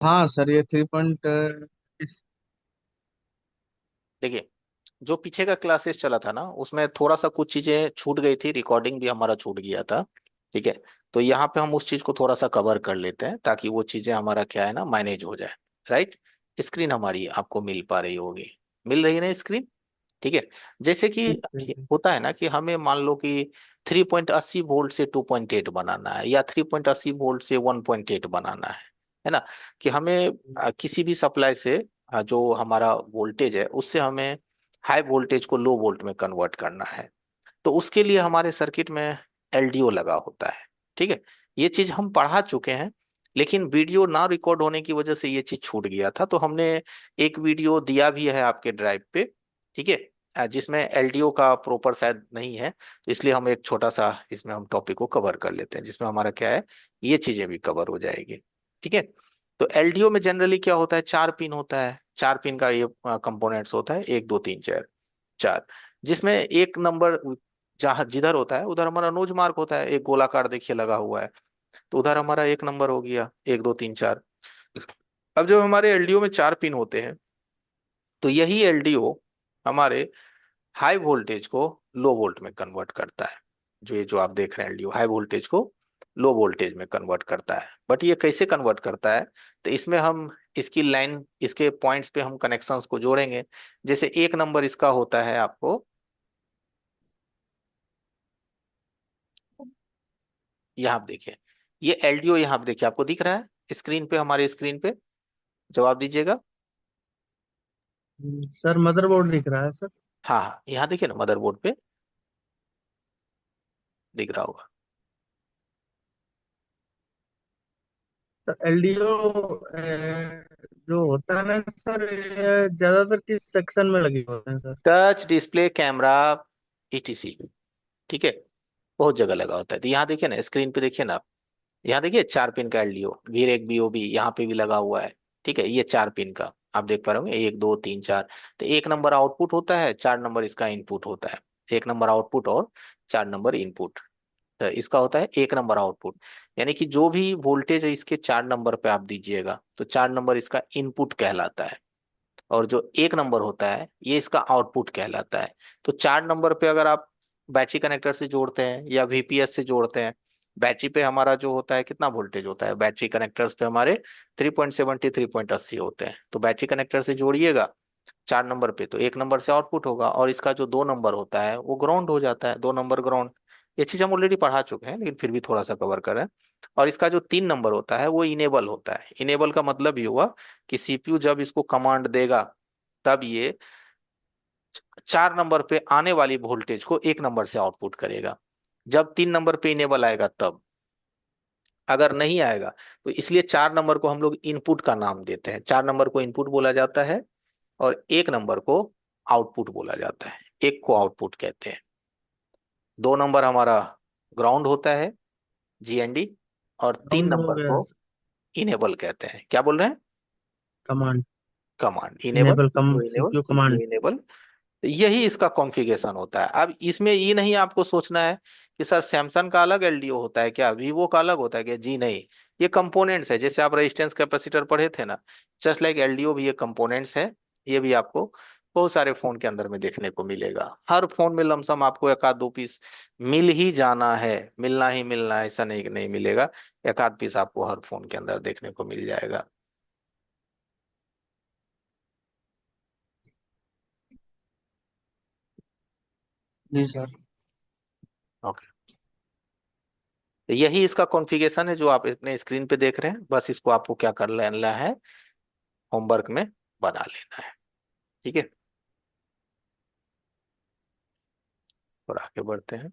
हाँ सर, ये 3 पॉइंट। देखिए, जो पीछे का क्लासेस चला था ना, उसमें थोड़ा सा कुछ चीजें छूट गई थी, रिकॉर्डिंग भी हमारा छूट गया था। ठीक है। तो यहाँ पे हम उस चीज को थोड़ा सा कवर कर लेते हैं, ताकि वो चीजें हमारा क्या है ना, मैनेज हो जाए। राइट। स्क्रीन हमारी आपको मिल पा रही होगी, मिल रही है ना स्क्रीन? ठीक है। जैसे कि होता है ना कि हमें मान लो कि 3.80 वोल्ट से 2.8 बनाना है, या 3.80 वोल्ट से 1.8 बनाना है ना? कि हमें किसी भी सप्लाई से जो हमारा वोल्टेज है उससे हमें हाई वोल्टेज को लो वोल्ट में कन्वर्ट करना है। तो उसके लिए हमारे सर्किट में एलडीओ लगा होता है। ठीक है। ये चीज हम पढ़ा चुके हैं, लेकिन वीडियो ना रिकॉर्ड होने की वजह से ये चीज छूट गया था। तो हमने एक वीडियो दिया भी है आपके ड्राइव पे। ठीक है। जिसमें एलडीओ का प्रॉपर शायद नहीं है, तो इसलिए हम एक छोटा सा इसमें हम टॉपिक को कवर कर लेते हैं, जिसमें हमारा क्या है, ये चीजें भी कवर हो जाएगी। ठीक है। तो एलडीओ में जनरली क्या होता है, 4 पिन होता है। 4 पिन का ये कंपोनेंट्स होता है, 1 2 3 4 4। जिसमें एक नंबर जहां जिधर होता है उधर हमारा नोज मार्क होता है, एक गोलाकार देखिए लगा हुआ है। तो उधर हमारा एक नंबर हो गया, 1 2 3 4। अब जब हमारे एलडीओ में 4 पिन होते हैं, तो यही एलडीओ हमारे हाई वोल्टेज को लो वोल्ट में कन्वर्ट करता है। जो ये जो आप देख रहे हैं एलडीओ, हाई वोल्टेज को लो वोल्टेज में कन्वर्ट करता है। बट ये कैसे कन्वर्ट करता है? तो इसमें हम इसकी लाइन, इसके पॉइंट्स पे हम कनेक्शंस को जोड़ेंगे। जैसे एक नंबर इसका होता है आपको, यहाँ आप देखिए, ये एलडीओ यहाँ आप देखिए, आपको दिख रहा है स्क्रीन पे, हमारे स्क्रीन पे? जवाब दीजिएगा। सर मदरबोर्ड दिख रहा है सर। हाँ हाँ, यहाँ देखिए ना, मदरबोर्ड पे दिख रहा होगा। तो एलडीओ जो होता है ना सर, ये ज्यादातर किस सेक्शन में लगे होते हैं sir? Touch display camera, etc. ठीक है। बहुत जगह लगा होता है। तो यहाँ देखिए ना, स्क्रीन पे देखिए ना आप, यहाँ देखिए 4 पिन का एलडीओ, वीर एक बीओबी यहाँ पे भी लगा हुआ है। ठीक है। ये 4 पिन का आप देख पा रहे होंगे, 1 2 3 4। तो एक नंबर आउटपुट होता है, 4 नंबर इसका इनपुट होता है। एक नंबर आउटपुट और 4 नंबर इनपुट। तो इसका होता है एक नंबर आउटपुट। यानी कि जो भी वोल्टेज है इसके 4 नंबर पे आप दीजिएगा, तो 4 नंबर इसका इनपुट कहलाता है। और जो एक नंबर होता है ये इसका आउटपुट कहलाता है। तो 4 नंबर पे अगर आप बैटरी कनेक्टर से जोड़ते हैं या वीपीएस से जोड़ते हैं, बैटरी पे हमारा जो होता है कितना वोल्टेज होता है, बैटरी कनेक्टर्स पे हमारे 3.70 3.80 होते हैं। तो बैटरी कनेक्टर से जोड़िएगा 4 नंबर पे, तो एक नंबर से आउटपुट होगा, और इसका जो 2 नंबर होता है वो ग्राउंड हो जाता है, 2 नंबर ग्राउंड। ये चीज हम ऑलरेडी पढ़ा चुके हैं, लेकिन फिर भी थोड़ा सा कवर करें। और इसका जो 3 नंबर होता है वो इनेबल होता है। इनेबल का मतलब ये हुआ कि सीपीयू जब इसको कमांड देगा, तब ये 4 नंबर पे आने वाली वोल्टेज को एक नंबर से आउटपुट करेगा। जब 3 नंबर पे इनेबल आएगा तब, अगर नहीं आएगा तो, इसलिए 4 नंबर को हम लोग इनपुट का नाम देते हैं। 4 नंबर को इनपुट बोला जाता है, और एक नंबर को आउटपुट बोला जाता है। एक को आउटपुट कहते हैं। 2 नंबर हमारा ग्राउंड होता है, जीएनडी। और तीन राउंड हो नंबर गया को इनेबल कहते हैं। क्या बोल रहे हैं? Command. Command, enable, enable come CPU enable, CPU CPU command. Enable. यही इसका कॉन्फ़िगरेशन होता है। अब इसमें ये नहीं आपको सोचना है कि सर सैमसंग का अलग एलडीओ होता है क्या, वीवो का अलग होता है क्या। जी नहीं। ये कंपोनेंट्स है, जैसे आप रेजिस्टेंस कैपेसिटर पढ़े थे ना, जस्ट लाइक एलडीओ भी ये कंपोनेंट्स है। ये भी आपको बहुत सारे फोन के अंदर में देखने को मिलेगा। हर फोन में लमसम आपको एक आध दो पीस मिल ही जाना है, मिलना ही मिलना है, ऐसा नहीं कि नहीं मिलेगा। एक आध पीस आपको हर फोन के अंदर देखने को मिल जाएगा। जी सर। ओके। तो यही इसका कॉन्फ़िगरेशन है जो आप अपने स्क्रीन पे देख रहे हैं। बस इसको आपको क्या कर लेना है, होमवर्क में बना लेना है। ठीक है। और आगे बढ़ते हैं।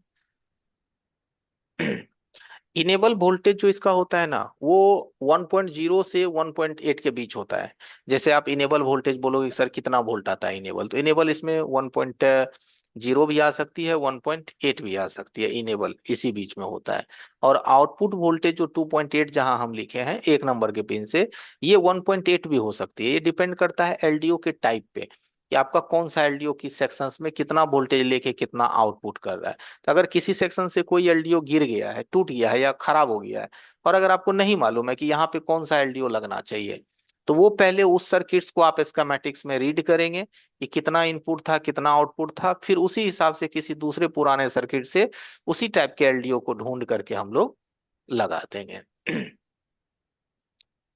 इनेबल वोल्टेज जो इसका होता है ना, वो 1.0 से 1.8 के बीच होता है। जैसे आप इनेबल वोल्टेज बोलोगे सर कितना वोल्ट आता है इनेबल, तो इनेबल इसमें 1.0 भी आ सकती है, 1.8 भी आ सकती है। इनेबल इसी बीच में होता है। और आउटपुट वोल्टेज जो 2.8 जहां हम लिखे हैं एक नंबर के पिन से, ये 1.8 भी हो सकती है। ये डिपेंड करता है एलडीओ के टाइप पे, कि आपका कौन सा एलडीओ किस सेक्शंस में कितना वोल्टेज लेके कितना आउटपुट कर रहा है। तो अगर किसी सेक्शन से कोई एलडीओ गिर गया है, टूट गया है या खराब हो गया है, और अगर आपको नहीं मालूम है कि यहाँ पे कौन सा एलडीओ लगना चाहिए, तो वो पहले उस सर्किट्स को आप स्कीमेटिक्स में रीड करेंगे कि कितना इनपुट था कितना आउटपुट था, फिर उसी हिसाब से किसी दूसरे पुराने सर्किट से उसी टाइप के एलडीओ को ढूंढ करके हम लोग लगा देंगे।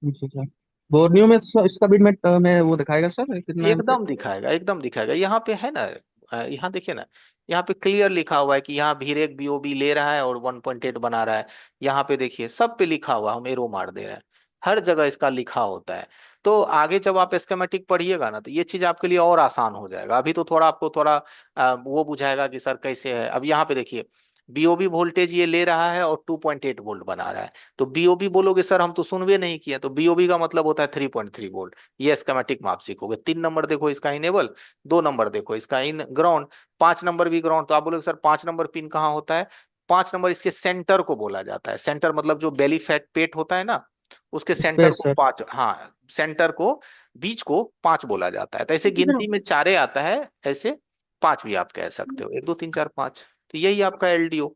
अच्छा सर, बोर्नियो में तो इसका भी में वो दिखाएगा सर कितना एम्पेयर? एकदम दिखाएगा, एकदम दिखाएगा। यहाँ पे है ना, यहाँ देखिए ना, यहाँ पे क्लियर लिखा हुआ है कि यहाँ भीरेक बीओबी ले रहा है और 1.8 बना रहा है। यहाँ पे देखिए सब पे लिखा हुआ, हम एरो मार दे रहे हैं, हर जगह इसका लिखा होता है। तो आगे जब आप स्कीमेटिक पढ़िएगा ना तो ये चीज आपके लिए और आसान हो जाएगा। अभी तो थोड़ा आपको थोड़ा वो बुझाएगा कि सर कैसे है। अब यहाँ पे देखिए बीओबी वोल्टेज ये ले रहा है और 2.8 वोल्ट बना रहा है। तो बीओबी बोलोगे सर हम तो सुनवे नहीं किए, तो बीओबी का मतलब होता है 3.3 वोल्ट। ये स्कीमेटिक में आप सीखोगे। 3 नंबर देखो इसका इनेबल, 2 नंबर देखो इसका इन ग्राउंड, 5 नंबर भी ग्राउंड। तो आप बोलोगे सर 5 नंबर पिन कहाँ होता है? 5 नंबर इसके सेंटर को बोला जाता है। सेंटर मतलब जो बेली फैट पेट होता है ना, उसके सेंटर स्पेस को सर। 5, हाँ सेंटर को, बीच को 5 बोला जाता है। तो ऐसे गिनती में चारे आता है, ऐसे 5 भी आप कह सकते हो, 1 2 3 4 5। तो यही आपका एलडीओ,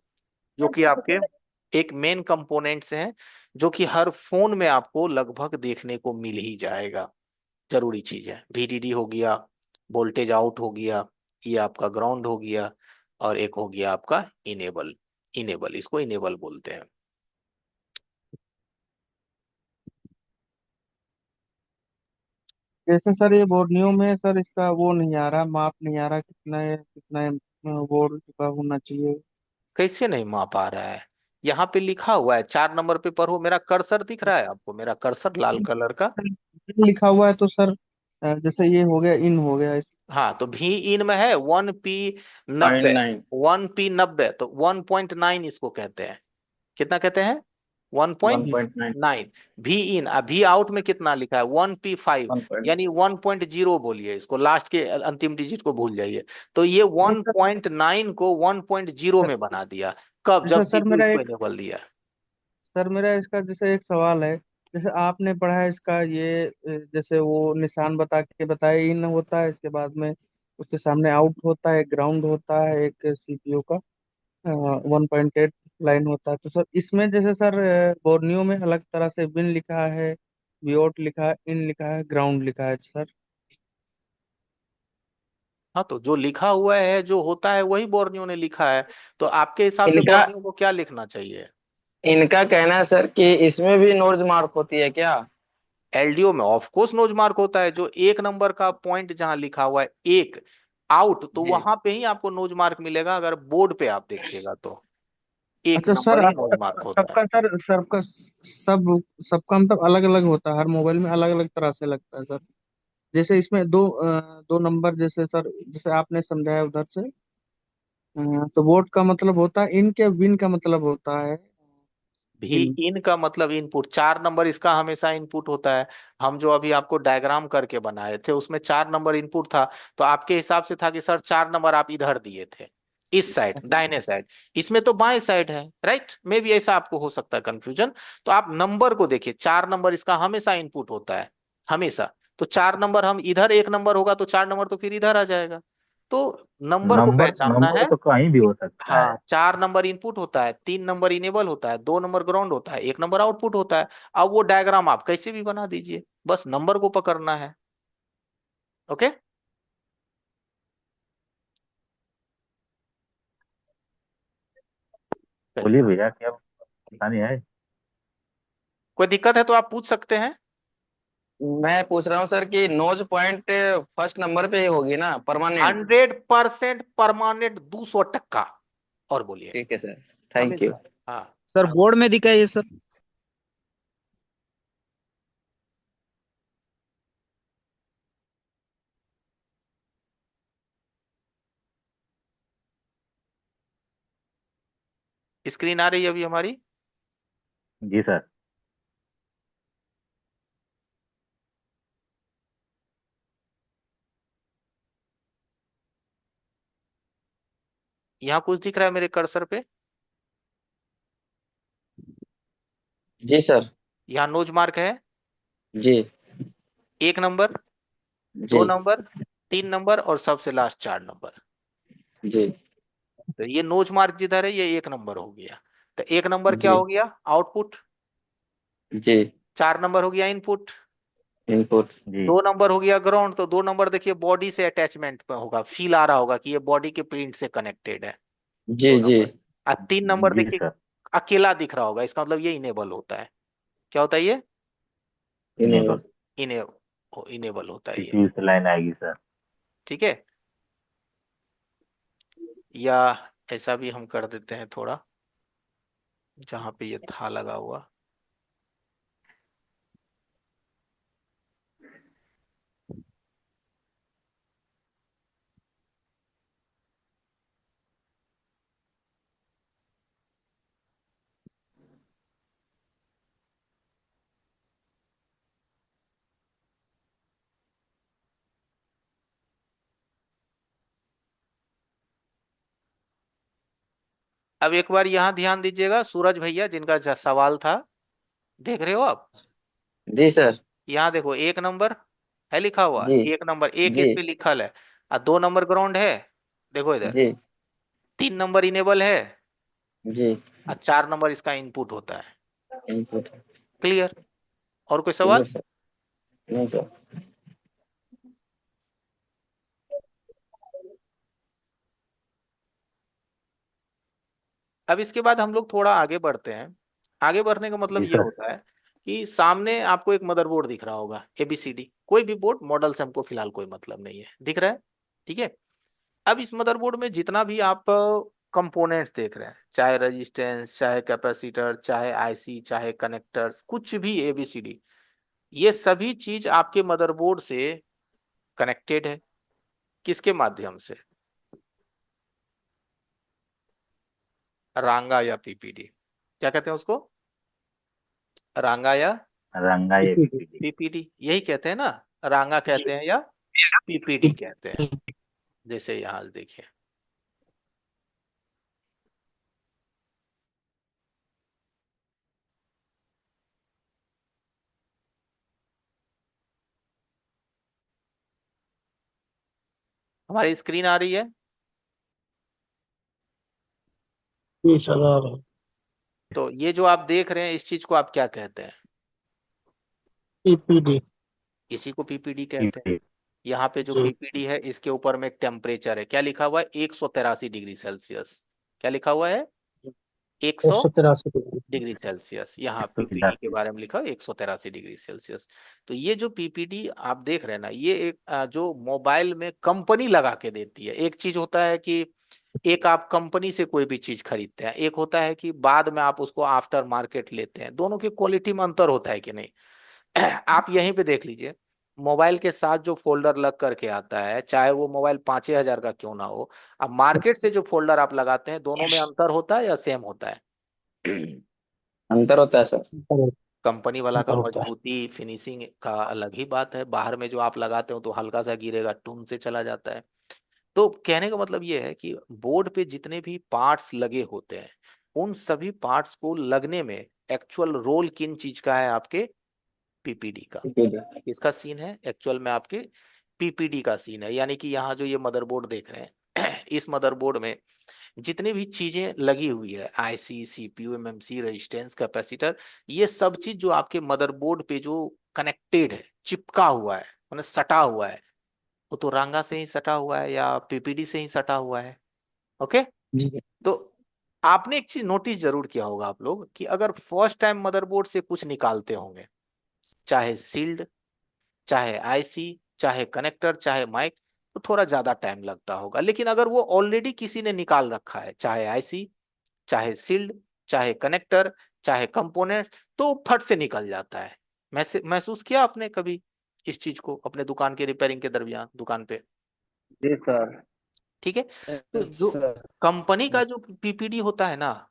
जो कि आपके एक मेन कंपोनेंट्स हैं, जो कि हर फोन में आपको लगभग देखने को मिल ही जाएगा। जरूरी चीज है। वीडीडी हो गया, वोल्टेज आउट हो गया, ये आपका ग्राउंड हो गया, और एक हो गया आपका इनेबल। इनेबल, इसको इनेबल बोलते हैं। जैसे सर ये बोर्नियो में सर इसका वो नहीं आ रहा, माप नहीं आ रहा कितना है, कितना वोल्ट का होना चाहिए। कैसे नहीं माप आ रहा है? यहाँ पे लिखा हुआ है, 4 नंबर पे पढ़ो। मेरा कर्सर दिख रहा है आपको? मेरा कर्सर लाल कलर का। लिखा हुआ है तो सर जैसे ये हो गया, इन हो गया हाँ, तो भी इन में है 1P90। 0.9। 1P90, तो 1.9 इसको कहते हैं। कितना कहते हैं? One one point point nine nine भी इन। अभी आउट में कितना लिखा है? 1P5, 1 point. यानी 1.0 बोलिए इसको, लास्ट के अंतिम डिजिट को भूल जाइए। तो ये नहीं सर। 1.9 को 1.0 में बना दिया। कब? जब अच्छा सर सीपीयू मेरा इसको एक, इनेबल दिया। सर मेरा इसका जैसे एक सवाल है। जैसे आपने पढ़ा है इसका ये जैसे वो निशान बता के बताया, इन होता है, इसके बाद में उसके सामने आउट होता है, ग्राउंड होता है, एक सीपीयू का 1.8 लाइन होता है। तो सर इसमें जैसे सर बोर्नियो में अलग तरह से विन लिखा है, विओट लिखा है, इन लिखा है, ग्राउंड लिखा है सर। हाँ, तो जो लिखा हुआ है जो होता है वही बोर्नियो ने लिखा है। तो आपके हिसाब से इनका बोर्नियो को क्या लिखना चाहिए? इनका कहना है सर कि इसमें भी नोज मार्क होती है क्या? एलडीओ में ऑफ कोर्स नोज मार्क होता है। जो 1 नंबर का पॉइंट जहां लिखा हुआ है एक आउट, तो जी। वहां पे ही आपको नोज मार्क मिलेगा। अगर बोर्ड पे आप देखिएगा तो एक अच्छा सर नंबर ही नोज मार्क होता है। सबका सर सबका सब सबका मतलब अलग अलग होता है, हर मोबाइल में अलग अलग तरह से लगता है सर। जैसे इसमें दो नंबर जैसे सर, जैसे आपने समझाया उधर से, तो वोट का मतलब होता है इन के, विन का मतलब होता है भी इन। इन का मतलब इनपुट। 4 नंबर इसका हमेशा इनपुट होता है। हम जो अभी आपको डायग्राम करके बनाए थे उसमें 4 नंबर इनपुट था। तो आपके हिसाब से था कि सर 4 नंबर आप इधर दिए थे, इस साइड दाहिने साइड। इसमें तो बाएं साइड है, राइट? मे भी ऐसा आपको हो सकता है कंफ्यूजन। तो आप नंबर को देखिए, 4 नंबर इसका हमेशा इनपुट होता है, हमेशा। तो 4 नंबर, हम इधर 1 नंबर होगा तो 4 नंबर तो फिर इधर आ जाएगा। तो नंबर को नंबर पहचानना नंबर है। तो कहीं भी हो सकता है। हाँ, 4 नंबर इनपुट होता है, 3 नंबर इनेबल होता है, 2 नंबर ग्राउंड होता है, 1 नंबर आउटपुट होता है। अब वो डायग्राम आप कैसे भी बना दीजिए, बस नंबर को पकड़ना है। ओके। चलिए, बोलिए भैया, क्या परेशानी है? कोई दिक्कत है तो आप पूछ सकते हैं। मैं पूछ रहा हूँ सर कि नोज पॉइंट फर्स्ट नंबर पे ही होगी ना, परमानेंट? 100% परमानेंट, 200%। और बोलिए। ठीक है सर। Thank you. हमेशा। हाँ। सर बोर्ड में दिखा है ये सर। स्क्रीन आ रही है अभी हमारी? जी सर। यहाँ कुछ दिख रहा है मेरे कर्सर पे? जी सर। यहाँ नोज मार्क है। जी। 1 नंबर, जी। 2 नंबर, 3 नंबर और सबसे लास्ट 4 नंबर। जी। तो ये नोज मार्क जिधर है ये 1 नंबर हो गया। तो 1 नंबर क्या जी। हो गया? आउटपुट। जी। 4 नंबर हो गया इनपुट। इनपुट। जी 2 नंबर हो गया ग्राउंड, तो 2 नंबर देखिए बॉडी से अटैचमेंट पे होगा, फील आ रहा होगा कि ये बॉडी के प्रिंट से कनेक्टेड है। जी दो जी। नंबर 3 नंबर जी देखिए सर। अकेला दिख रहा होगा, इसका मतलब ये इनेबल होता है। क्या होता है ये? इनेबल। इनेबल। इनेबल होता है ये। सीपीयू से लाइन आएगी सर। ठीक है, या ऐसा भी हम कर देते हैं थोड़ा, जहां पे ये था लगा हुआ। अब एक बार यहाँ ध्यान दीजिएगा, सूरज भैया जिनका सवाल था, देख रहे हो आप? जी सर। यहाँ देखो 1 नंबर है लिखा हुआ, जी 1 नंबर एक जी इस पे लिखल है, और 2 नंबर ग्राउंड है। देखो इधर जी 3 नंबर इनेबल है, जी। और 4 नंबर इसका इनपुट होता है। इनपुट। क्लियर? और कोई क्लियर सवाल? सर। नहीं सर। अब इसके बाद हम लोग थोड़ा आगे बढ़ते हैं। आगे बढ़ने का मतलब जी ये सर। होता है कि सामने आपको एक मदरबोर्ड दिख रहा होगा, एबीसीडी, कोई भी बोर्ड, मॉडल से हमको फिलहाल कोई मतलब नहीं है, दिख रहा है? ठीक है। अब इस मदरबोर्ड में जितना भी आप कंपोनेंट्स देख रहे हैं, चाहे रेजिस्टेंस, चाहे कैपेसिटर, चाहे आईसी, चाहे कनेक्टर्स, कुछ भी एबीसीडी, ये सभी चीज आपके मदरबोर्ड से कनेक्टेड है। किसके माध्यम से? रांगा या पीपीडी। क्या कहते हैं उसको? रांगा या रंगा ये पीपीटी। पीपीडी, यही कहते हैं ना? रांगा कहते हैं या पीपीडी कहते हैं। जैसे यहाँ देखिए, हमारी स्क्रीन आ रही है। जी सर आ रहा है। तो ये जो आप देख रहे हैं, इस चीज को आप क्या कहते हैं? ईपीडी। इसी को पीपीडी कहते हैं। पीपीटी। यहाँ पे जो जी पीपीडी है, इसके ऊपर में एक टेम्परेचर है, क्या लिखा हुआ है? 183 डिग्री सेल्सियस। क्या लिखा हुआ है? 100 183 डिग्री। Degree Celsius. यहाँ पीपीडी के 183। बारे में लिखा है 183 डिग्री सेल्सियस। तो ये जो पीपीडी आप देख रहे हैं ना, ये एक जो मोबाइल में कंपनी लगा के देती है। एक चीज होता है कि एक आप कंपनी से कोई भी चीज खरीदते हैं, एक होता है कि बाद में आप उसको आफ्टर मार्केट लेते हैं। दोनों की क्वालिटी में अंतर होता है कि नहीं? आप यहीं पे देख लीजिए, मोबाइल के साथ जो फोल्डर लग करके आता है, चाहे वो मोबाइल 5,000 का क्यों ना हो, अब मार्केट से जो फोल्डर आप लगाते हैं, दोनों में अंतर होता है या सेम होता है? अंतर होता है सर। कंपनी वाला का अंतर होता है। मजबूती, फिनिशिंग का अलग ही बात है, बाहर में जो आप लगाते हो तो हल्का सा गिरेगा, टून से चला जाता है। तो कहने का मतलब ये है कि बोर्ड पे जितने भी पार्ट्स लगे होते हैं, उन सभी पार्ट्स को लगने में एक्चुअल रोल किन चीज का है? आपके पीपीडी का। ईपीडी। किसका सीन है एक्चुअल में? आपके पीपीडी का सीन है। यानी कि यहाँ जो ये मदरबोर्ड देख रहे हैं, इस मदरबोर्ड में जितनी भी चीजें लगी हुई है, IC, CPU, MMC, resistance, capacitor, ये सब चीज जो आपके मदरबोर्ड पे जो कनेक्टेड है, चिपका हुआ है, मतलब सटा हुआ है, वो तो रांगा से ही सटा हुआ है या पीपीडी से ही सटा हुआ है। ओके। जी तो आपने एक चीज नोटिस जरूर किया होगा आप लोग, कि अगर फर्स्ट टाइम मदरबोर्ड से कुछ निकालते होंगे, चाहे सील्ड, चाहे आईसी, चाहे कनेक्टर, चाहे माइक, तो थोड़ा ज्यादा टाइम लगता होगा। लेकिन अगर वो ऑलरेडी किसी ने निकाल रखा है, चाहे आईसी, चाहे सील्ड, चाहे कनेक्टर, चाहे कंपोनेंट, तो फट से निकल जाता है। महसूस किया आपने कभी इस चीज को अपने दुकान के रिपेयरिंग के दरमियान, दुकान पे? जी सर। ठीक है। तो जो सर कंपनी का जो पीपीडी होता है ना,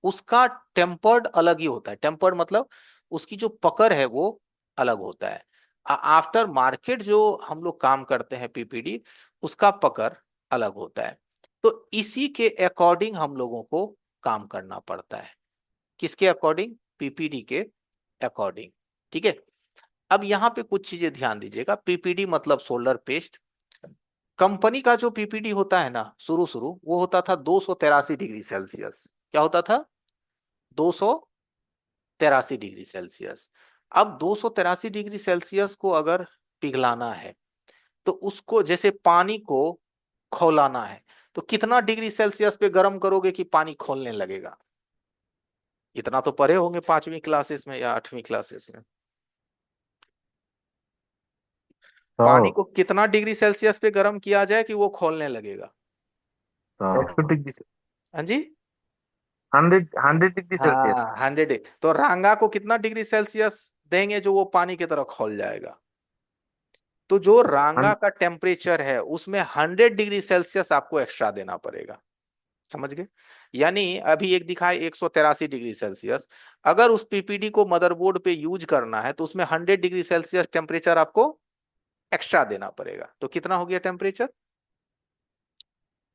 उसका टेम्पर्ड अलग ही होता है। टेम्पर्ड मतलब उसकी जो पकड़ है वो अलग होता है। आफ्टर मार्केट जो हम लोग काम करते हैं पीपीडी, उसका पकड़ अलग होता है। तो इसी के अकॉर्डिंग हम लोगों को काम करना पड़ता है। किसके अकॉर्डिंग? पीपीडी के अकॉर्डिंग। ठीक है। अब यहाँ पे कुछ चीजें ध्यान दीजिएगा। पीपीडी मतलब सोल्डर पेस्ट। कंपनी का जो पीपीडी होता है ना, शुरू शुरू वो होता था 283 डिग्री सेल्सियस। क्या होता था? 283 डिग्री सेल्सियस। अब 283 डिग्री सेल्सियस को अगर पिघलाना है तो उसको जैसे पानी को खौलाना है, तो कितना डिग्री सेल्सियस पे गर्म करोगे कि पानी खौलने लगेगा? इतना तो पढ़े होंगे 5वीं क्लासेस में या 8वीं क्लासेस में। तो पानी को कितना डिग्री सेल्सियस पे गर्म किया जाए कि वो खौलने लगेगा? तो 100 डिग्री से हाँ जी। 100 डिग्री सेल्सियस। हाँ 100। तो रांगा को कितना डिग्री सेल्सियस देंगे जो वो पानी की तरह खौल जाएगा? तो जो रांगा का टेम्परेचर है उसमें 100 डिग्री सेल्सियस आपको एक्स्ट्रा देना पड़ेगा। समझ गए? यानी अभी एक दिखाए 183 डिग्री सेल्सियस, अगर उस पीपीडी को मदरबोर्ड पे यूज करना है तो उसमें 100 डिग्री सेल्सियस टेम्परेचर आपको एक्स्ट्रा देना पड़ेगा। तो कितना हो गया टेम्परेचर?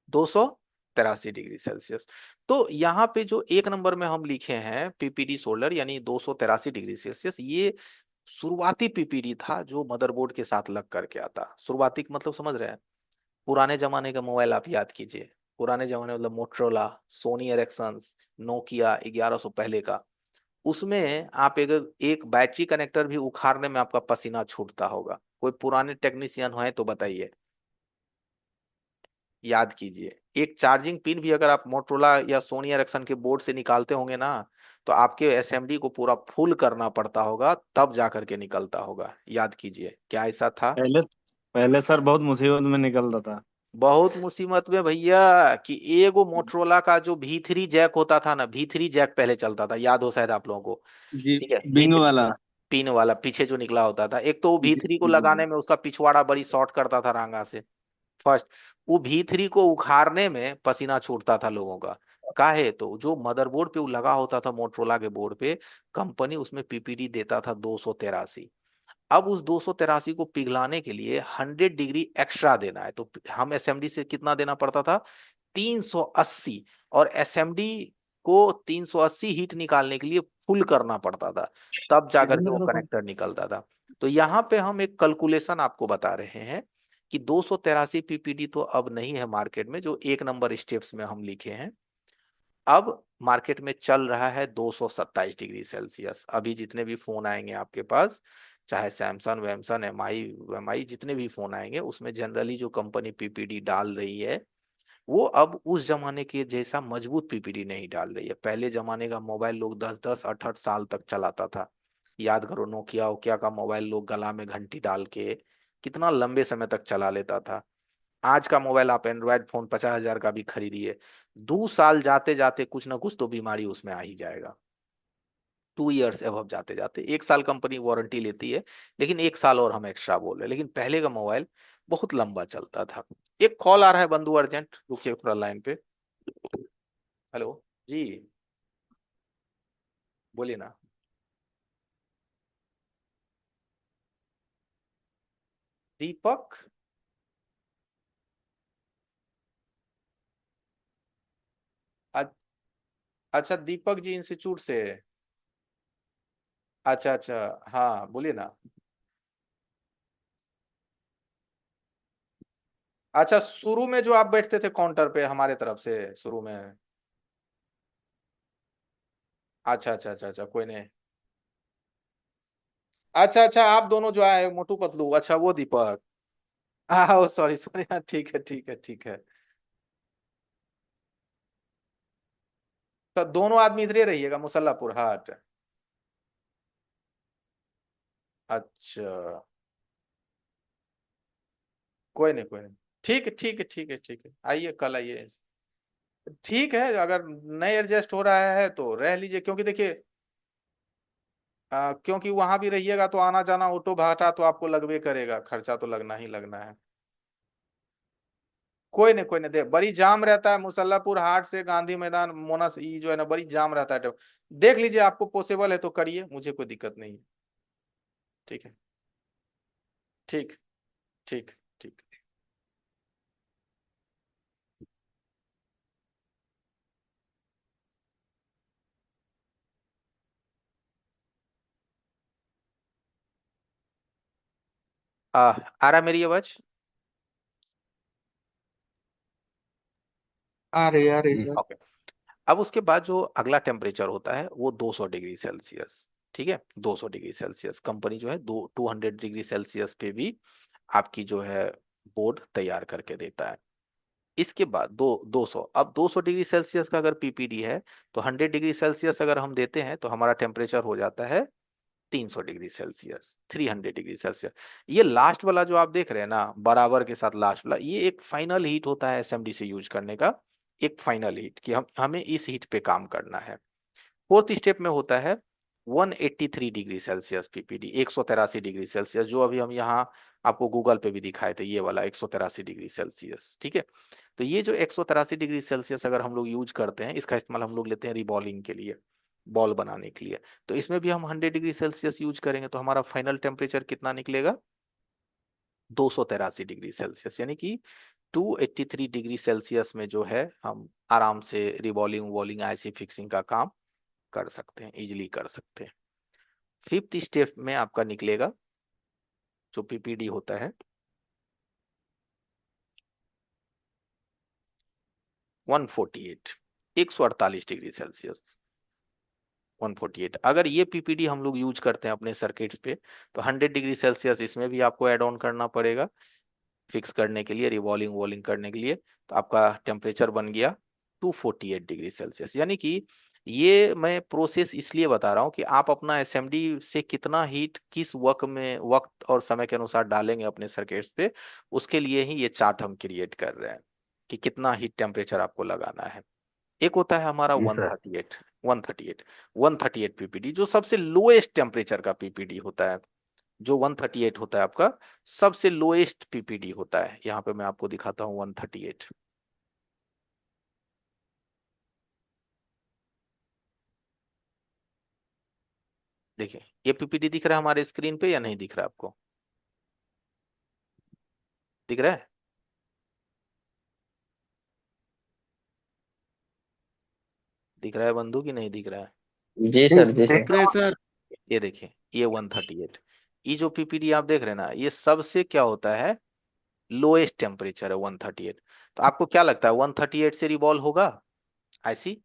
283 degree Celsius. तो यहाँ पे जो एक नंबर में हम लिखे हैं पीपीडी सोल्डर यानी 283 डिग्री सेल्सियस, ये शुरुआती पीपीडी था जो मदरबोर्ड के साथ लग करके आता। शुरुआती का मतलब समझ रहे हैं? पुराने जमाने का मोबाइल आप याद कीजिए, पुराने जमाने मतलब मोटरोला, सोनी एरिक्सन, नोकिया 1100 पहले का, उसमें आप अगर एक बैटरी कनेक्टर भी उखाड़ने में आपका पसीना छूटता होगा। कोई पुराने टेक्नीशियन है तो बताइए, याद कीजिए। एक चार्जिंग पिन भी अगर आप मोटरोला या सोनी एरिक्सन के बोर्ड से निकालते होंगे ना, तो आपके एसएमडी को पूरा फुल करना पड़ता होगा तब जा करके निकलता होगा। याद कीजिए, क्या ऐसा था? पहले पहले सर बहुत मुसीबत में निकलता था। बहुत मुसीबत में भैया, कि एगो मोटरोला का जो V3 जैक होता था ना, V3 जैक पहले चलता था, याद हो शायद आप लोगों को। जी। ठीक है, बिंग V3 वाला। पिन वाला पीछे जो निकला होता था, एक तो वो जी V3 को जी लगाने जी। में उसका पिछवाड़ा बड़ी शॉर्ट करता था रांगा से। फर्स्ट, वो V3 को उखाड़ने में पसीना छूटता था लोगों का। काहे? तो जो मदरबोर्ड पे वो लगा होता था मोटरोला के बोर्ड पे, कंपनी उसमें पीपीडी देता था 283। अब उस 283 को पिघलाने के लिए 100 डिग्री एक्स्ट्रा देना है, तो हम एसएमडी से कितना देना पड़ता था? 380। और एसएमडी को 380 हीट निकालने के लिए फुल करना पड़ता था, तब जाकर के वो कनेक्टर निकलता था। तो यहाँ पे हम एक कैलकुलेशन आपको बता रहे हैं कि 283 पीपीडी तो अब नहीं है मार्केट में, जो एक नंबर स्टेप्स में हम लिखे हैं। अब मार्केट में चल रहा है 227 डिग्री सेल्सियस। अभी जितने भी फोन आएंगे आपके पास, चाहे सैमसंग वैमसंग एमआई जितने भी फोन आएंगे, उसमें जनरली जो कंपनी पीपीडी डाल रही है वो अब उस जमाने के जैसा मजबूत पीपीडी नहीं डाल रही है। पहले जमाने का मोबाइल लोग 10-10 8-8 साल तक चलाता था। याद करो, नोकिया ओकिया का मोबाइल लोग गला में घंटी डाल के कितना लंबे समय तक चला लेता था। आज का मोबाइल आप एंड्रॉयड फोन 50,000 का भी खरीदिए, 2 साल जाते जाते कुछ ना कुछ तो बीमारी उसमें आ ही जाएगा। 2 इयर्स एवब जाते जाते, 1 साल कंपनी वारंटी लेती है, लेकिन 1 साल और हम एक्स्ट्रा बोल रहे हैं। लेकिन पहले का मोबाइल बहुत लंबा चलता था। एक कॉल आ रहा है बंधु, अर्जेंट, रुकिए थोड़ा लाइन पे। हेलो जी, बोलिए ना। दीपक? अ- अच्छा, दीपक जी इंस्टीट्यूट से। अच्छा अच्छा, हाँ बोलिए ना। अच्छा, शुरू में जो आप बैठते थे काउंटर पे हमारे तरफ से शुरू में। अच्छा अच्छा अच्छा अच्छा, कोई नहीं। अच्छा अच्छा, आप दोनों जो आए मोटू पतलू, अच्छा वो दीपक। हाँ सॉरी सॉरी, हाँ ठीक है ठीक है ठीक है। तो दोनों आदमी इधर ही रहिएगा, मुसल्लापुर हाट। अच्छा, कोई नहीं कोई नहीं। ठीक है ठीक है ठीक है ठीक है, आइए कल आइए। ठीक है, अगर नहीं एडजस्ट हो रहा है तो रह लीजिए, क्योंकि देखिए क्योंकि वहां भी रहिएगा तो आना जाना ऑटो भाड़ा तो आपको लगवे करेगा, खर्चा तो लगना ही लगना है। कोई नहीं कोई नहीं, देख बड़ी जाम रहता है मुसल्लापुर हाट से गांधी मैदान मोना से, जो है ना बड़ी जाम रहता है तो देख लीजिए, आपको पॉसिबल है तो करिए, मुझे कोई दिक्कत नहीं है। ठीक है ठीक ठीक ठीक। आ रहा है मेरी आवाज? आ रही सर। ओके। अब उसके बाद जो अगला टेम्परेचर होता है वो 200 डिग्री सेल्सियस। ठीक है, 200 डिग्री सेल्सियस कंपनी जो है 200 डिग्री सेल्सियस पे भी आपकी जो है बोर्ड तैयार करके देता है। इसके बाद 200, अब 200 डिग्री सेल्सियस का अगर पीपीडी है तो 100 डिग्री सेल्सियस अगर हम देते हैं तो हमारा टेम्परेचर हो जाता है 300 डिग्री सेल्सियस, 300 डिग्री सेल्सियस। ये लास्ट वाला जो आप देख रहे हैं ना बराबर के साथ लास्ट वाला, ये एक फाइनल हीट होता है एसएमडी से यूज करने का, एक फाइनल हीट कि हमें इस हीट पे काम करना है। फोर्थ स्टेप में होता है 183 degree Celsius PPD, 183 degree Celsius, जो अभी हम यहाँ आपको गूगल पे भी दिखाए थे, ये वाला 183 डिग्री सेल्सियस। ठीक है, तो ये जो 183 डिग्री सेल्सियस अगर हम लोग यूज करते हैं, इसका इस्तेमाल हम लोग लेते हैं रिबॉलिंग के लिए, बॉल बनाने के लिए, तो इसमें भी हम 100 डिग्री सेल्सियस यूज करेंगे तो हमारा फाइनल टेम्परेचर कितना निकलेगा 283 डिग्री सेल्सियस, यानी कि 283 डिग्री सेल्सियस में जो है हम आराम से रिबॉलिंग वॉलिंग आईसी फिक्सिंग का काम कर सकते हैं, इजिली कर सकते हैं। फिफ्थ स्टेप में आपका निकलेगा जो पीपीडी होता है 148, 148 डिग्री सेल्सियस, 148। अगर ये पीपीडी हम लोग यूज करते हैं अपने सर्किट्स पे तो 100 डिग्री सेल्सियस इसमें भी आपको ऐड ऑन करना पड़ेगा फिक्स करने के लिए, रिवॉल्विंग वॉलिंग करने के लिए, तो आपका टेम्परेचर बन गया 248 डिग्री सेल्सियस। यानी कि ये मैं प्रोसेस इसलिए बता रहा हूँ कि आप अपना एसएमडी से कितना हीट किस वक्त और समय के अनुसार डालेंगे अपने सर्किट्स पे, उसके लिए ही ये चार्ट हम क्रिएट कर रहे हैं कि कितना हीट टेम्परेचर आपको लगाना है। एक होता है हमारा जी सर। 138, 138, 138 पीपीडी जो सबसे लोएस्ट टेम्परेचर का पीपीडी होता है, जो 138 होता है आपका सबसे लोएस्ट पीपीडी होता है। यहाँ पे मैं आपको दिखाता हूँ 138। देखिए ये पीपीडी दिख रहा है हमारे स्क्रीन पे या नहीं दिख रहा है आपको, दिख रहा है? दिख रहा है बंधु कि नहीं दिख रहा है? जी सर, जी सर। देख रहे हैं सर। ये देखिए ये 138, ये जो पीपीडी आप देख रहे हैं ना ये सबसे क्या होता है लोएस्ट टेम्परेचर है 138। तो आपको क्या लगता है 138 से रिवॉल्व होगा ऐसी?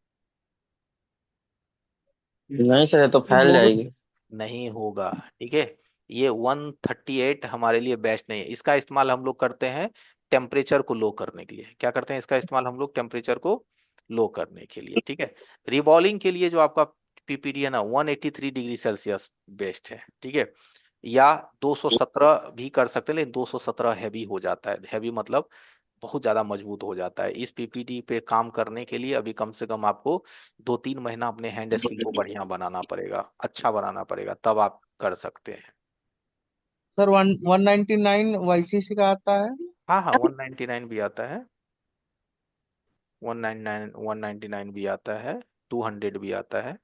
नहीं सर, ये तो फैल होगा। जाएगी। नहीं होगा, ठीक है। ये 138 हमारे लिए बेस्ट नहीं है, इसका इस्तेमाल हम लोग करते हैं टेम्परेचर को लो करने के लिए। क्या करते हैं इसका इस्तेमाल हम लोग टेम्परेचर को लो करने के लिए, ठीक है। रिबॉलिंग के लिए जो आपका पीपीडी है ना 183 डिग्री सेल्सियस बेस्ट है, ठीक है। या 217 भी कर सकते हैं, लेकिन 217 हैवी हो जाता है, हैवी मतलब बहुत ज्यादा मजबूत हो जाता है। इस पीपीटी पे काम करने के लिए अभी कम से कम आपको 2-3 महीना अपने हैंड स्किल को बढ़िया बनाना पड़ेगा, अच्छा बनाना पड़ेगा, तब आप कर सकते हैं। सर 199 वाईसीसी का आता है। हाँ हाँ 199 भी आता है, 199 भी आता है, 200 भी आता है,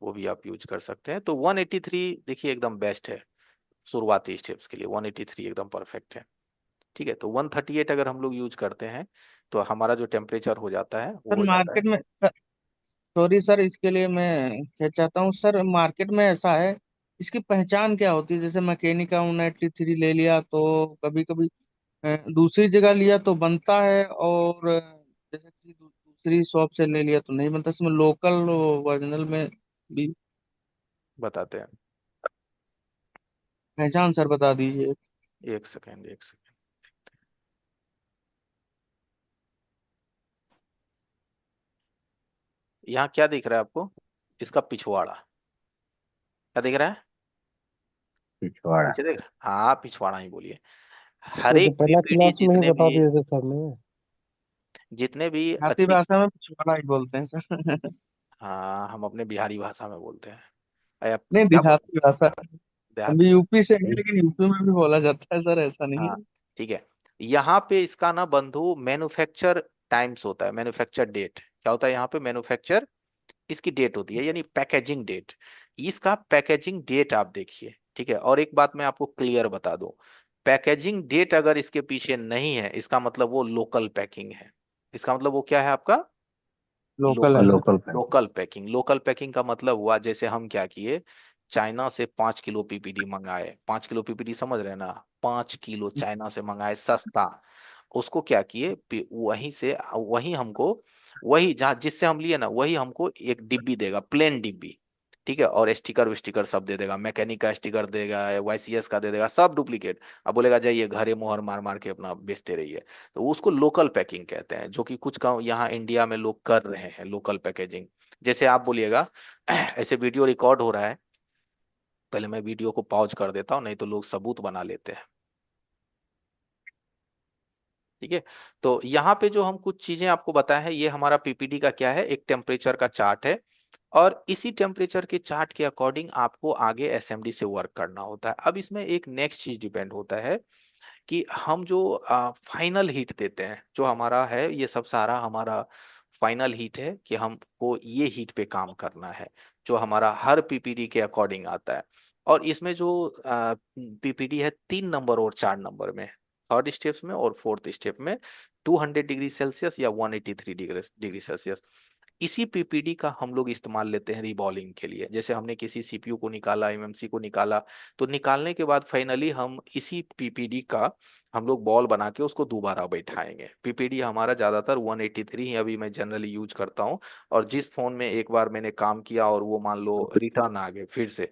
वो भी आप यूज कर सकते हैं। तो 183 देखिए एकदम बेस्ट है शुरुआती स्टेप्स के लिए, 183 एकदम परफेक्ट है, ठीक है। तो 138 अगर हम लोग यूज करते हैं तो हमारा जो टेम्परेचर हो जाता है वो सर हो जाता है। मार्केट में, सॉरी सर इसके लिए मैं क्या चाहता हूँ सर, मार्केट में ऐसा है, इसकी पहचान क्या होती है? जैसे मैकेनिका 183 ले लिया तो कभी कभी दूसरी जगह लिया तो बनता है, और जैसे कि दूसरी शॉप से ले लिया तो नहीं बनता। इसमें लोकल ओरिजिनल में भी बताते हैं, पहचान सर बता दीजिए। एक सेकेंड एक सेकेंड। यहाँ क्या दिख रहा है आपको, इसका पिछवाड़ा क्या दिख रहा है? पिछवाड़ा। पीछे देख रहा है? हाँ पिछवाड़ा ही बोलिए। हर वो तो एक पहला पीपीडी क्लास में ही बता दिए थे सर ने। जितने भी देहाती अच्छी, भाषा में पिछवाड़ा ही बोलते हैं सर। हाँ हम अपने बिहारी भाषा में बोलते हैं। अरे आप नहीं, क्या बोल, देहाती भाषा। देहाती अभी भाषा, यूपी से है, लेकिन यूपी में भी बोला जाता है सर, ऐसा नहीं हाँ है। ठीक है। यहाँ पे इसका ना बंधु मैन्युफैक्चर टाइम्स होता है, मैन्युफैक्चर डेट क्या होता है यहाँ पे, मैन्युफैक्चर इसकी डेट होती है, यानी पैकेजिंग डेट। इसका पैकेजिंग डेट आप देखिए, ठीक है। और एक बात मैं आपको क्लियर बता दूं, पैकेजिंग डेट अगर इसके पीछे नहीं है इसका मतलब वो लोकल पैकिंग है। इसका मतलब वो क्या है आपका, लोकल है लोकल, सर। लोकल पे। Local packing. लोकल पैकिंग का मतलब हुआ जैसे हम क्या किए, चाइना से 5 किलो पीपीडी मंगाए, 5 किलो पीपीडी समझ रहे हैं ना, 5 किलो चाइना से मंगाए सस्ता, उसको क्या किए वहीं से, वहीं हमको, वही जहाँ जिससे हम लिए ना वही हमको एक डिब्बी देगा, प्लेन डिब्बी, ठीक है, और स्टिकर विस्टिकर सब दे देगा, मैकेनिक का स्टिकर देगा, वाईसीएस का दे देगा, सब डुप्लीकेट। अब बोलेगा जाइए घरे मोहर मार मार के अपना बेचते रहिए। तो उसको लोकल पैकिंग कहते हैं, जो कि कुछ का यहाँ इंडिया में लोग कर रहे हैं लोकल पैकेजिंग। जैसे आप बोलिएगा ऐसे वीडियो रिकॉर्ड हो रहा है, पहले मैं वीडियो को पॉज कर देता हूँ, नहीं तो लोग सबूत बना लेते हैं। ठीक है, तो यहाँ पे जो हम कुछ चीजें आपको बताए हैं, ये हमारा पीपीडी का क्या है, एक टेम्परेचर का चार्ट है। और इसी टेम्परेचर के चार्ट के अकॉर्डिंग आपको आगे एसएमडी से वर्क करना होता है। अब इसमें एक नेक्स्ट चीज डिपेंड होता है कि हम जो फाइनल हीट देते हैं, जो हमारा है ये सब सारा हमारा फाइनल हीट है कि हमको ये हीट पे काम करना है, जो हमारा हर पीपीडी के अकॉर्डिंग आता है। और इसमें जो पीपीडी है 3 नंबर और 4 नंबर में, थर्ड स्टेप्स में और फोर्थ स्टेप में, 200 डिग्री सेल्सियस या 183 डिग्री सेल्सियस। इसी पीपीडी का हम लोग इस्तेमाल लेते हैं रिबॉलिंग के लिए। जैसे हमने किसी सीपीयू को निकाला, एमएमसी को निकाला, तो निकालने के बाद फाइनली हम इसी पीपीडी का हम लोग बॉल बना के उसको दोबारा बैठाएंगे। पीपीडी हमारा ज्यादातर 183 ही अभी मैं जनरली यूज करता हूँ। और जिस फोन में एक बार मैंने काम किया और वो मान लो रिटर्न आ गए फिर से,